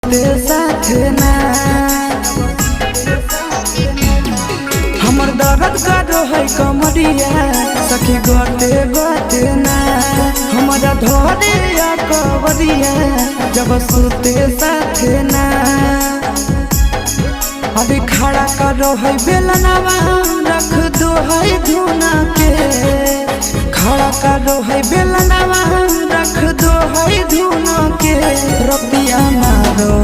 सुते साथे ना हमर दर्द करो है कमरिया सखी गोते गोते ना हमारा धोरिया कवरिया जब सुते साथे ना अभी खड़ा करो है बेलनवा रख दो है धुना के खड़ा करो है बेलनवा रख दो है धुना के रतिया मारो